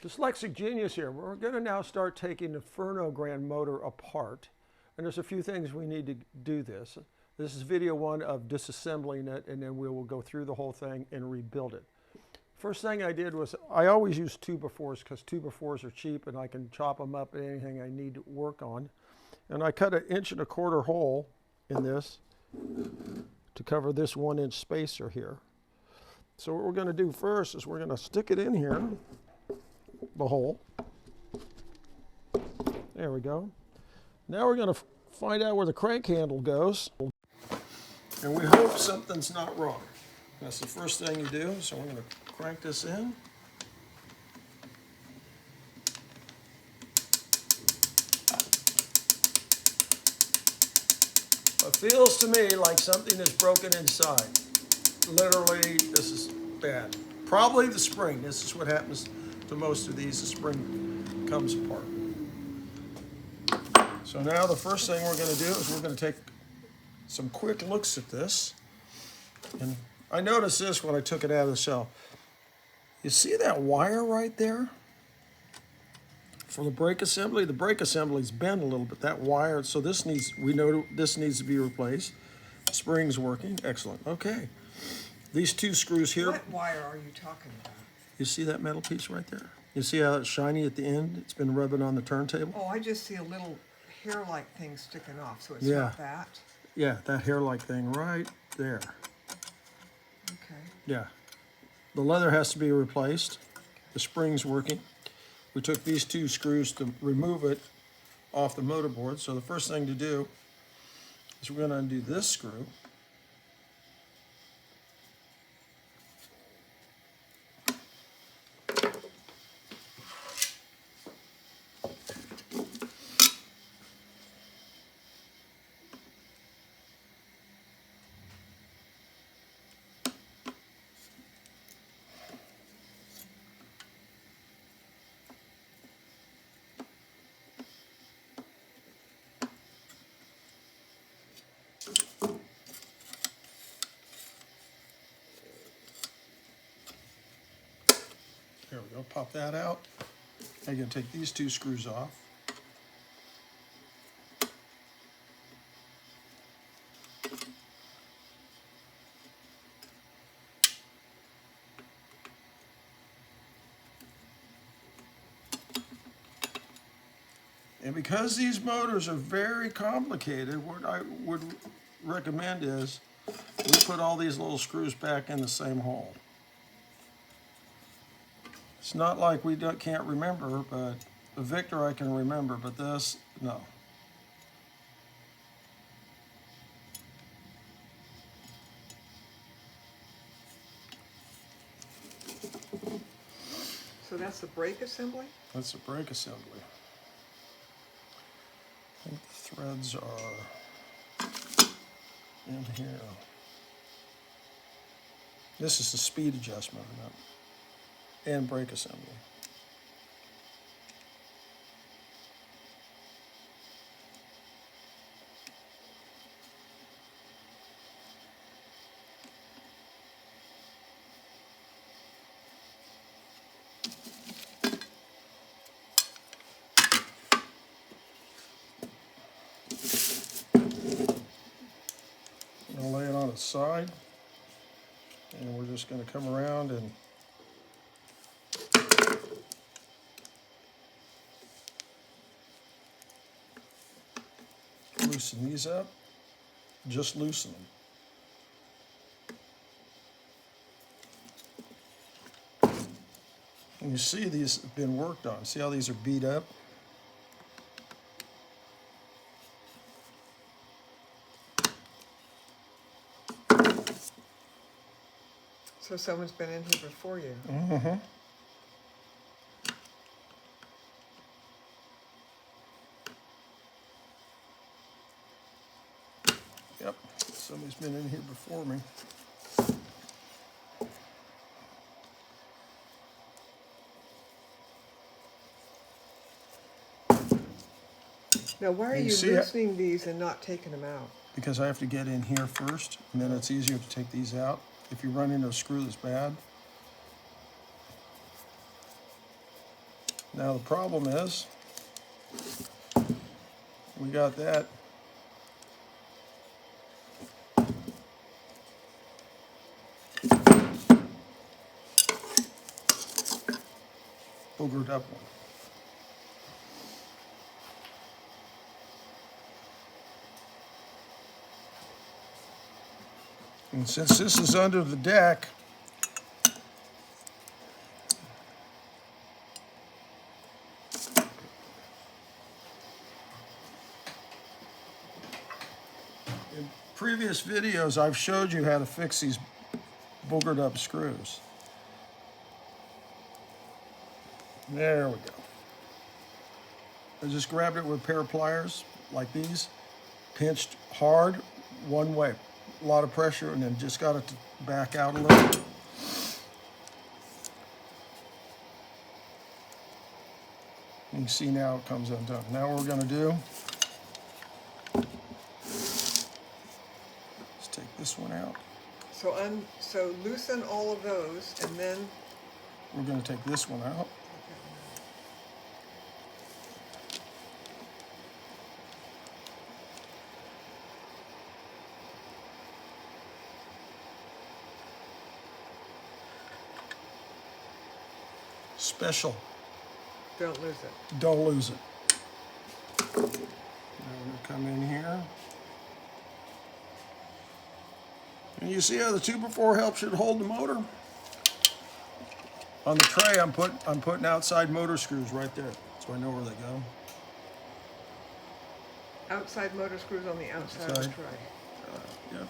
Dyslexic Genius here. We're going to now start taking the Fern O'grand motor apart. And there's a few things we need to do this. This is video one of disassembling it, and then we will go through the whole thing and rebuild it. First thing I did was, I always use 2x4s because 2x4s are cheap and I can chop them up at anything I need to work on. And I cut an 1.25 inch hole in this to cover this 1-inch spacer here. So what we're going to do first is we're going to stick it in here, the hole. There we go. Now we're going to find out where the crank handle goes. And we hope something's not wrong. That's the first thing you do. So we're going to crank this in. It feels to me like something is broken inside. Literally, this is bad. Probably the spring. This is what happens to most of these. The spring comes apart. So now the first thing we're going to do is we're going to take some quick looks at this. And I noticed this when I took it out of the cell. You see that wire right there? For the brake assembly, the brake assembly's bent a little bit. That wire, so this needs, we know this needs to be replaced. Spring's working, excellent. Okay, these two screws here. What wire are you talking about? You see that metal piece right there? You see how it's shiny at the end? It's been rubbing on the turntable. Oh, I just see a little hair-like thing sticking off, so it's Yeah. not that. Yeah, that hair-like thing right there. Okay. Yeah, the leather has to be replaced. The spring's working. We took these two screws to remove it off the motor board. So the first thing to do is we're going to undo this screw. There we go, pop that out. Now you're going to take these two screws off. And because these motors are very complicated, what I would recommend is we put all these little screws back in the same hole. It's not like we can't remember, but the Victor I can remember, but this, no. So that's the brake assembly? That's the brake assembly. I think the threads are in here. This is the speed adjustment and brake assembly. I'm going to lay it on its side, and we're just going to come around and loosen these up, just loosen them. And you see these have been worked on. See how these are beat up? So someone's been in here before you. Mm-hmm. Yep, somebody's been in here before me. Now, why are You you see it? loosening these and not taking them out? Because I have to get in here first, and then it's easier to take these out. If you run into a screw that's bad, Now the problem is, we got that boogered up one. And since this is under the deck, in previous videos I've showed you how to fix these boogered up screws. There we go. I just grabbed it with a pair of pliers like these, pinched hard one way, a lot of pressure, and then just got it to back out a little. You can see now it comes undone. Now what we're going to do is take this one out. So loosen all of those, and then We're going to take this one out. Special. don't lose it. Don't lose it. Now we're going to come in here. And you see how the 2x4 helps you to hold the motor? On the tray, I'm putting outside motor screws right there, so I know where they go. Outside motor screws on the outside of the Outside. tray. Yep.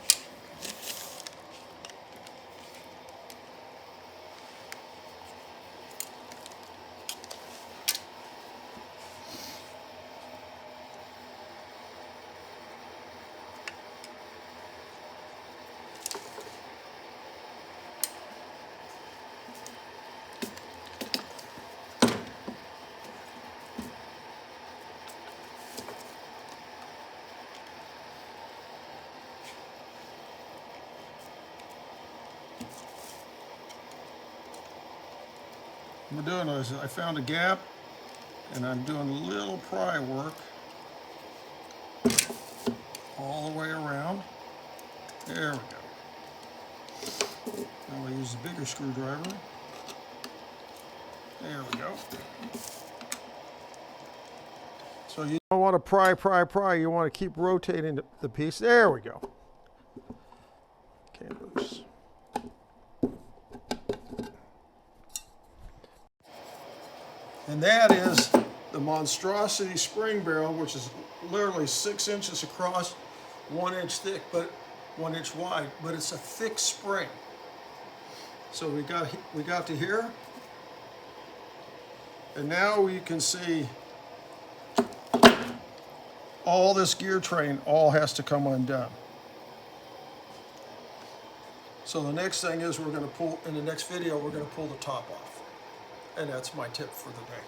What we're doing is I found a gap and I'm doing a little pry work all the way around. There we go. Now we'll use the bigger screwdriver. There we go. So you don't want to pry. You want to keep rotating the piece. There we go. Can't loose. And that is the monstrosity spring barrel, which is literally 6 inches across, 1 inch thick, but 1 inch wide. But it's a thick spring. So we got to here, and now we can see all this gear train all has to come undone. So the next thing is we're going to pull, in the next video, we're going to pull the top off. And that's my tip for the day.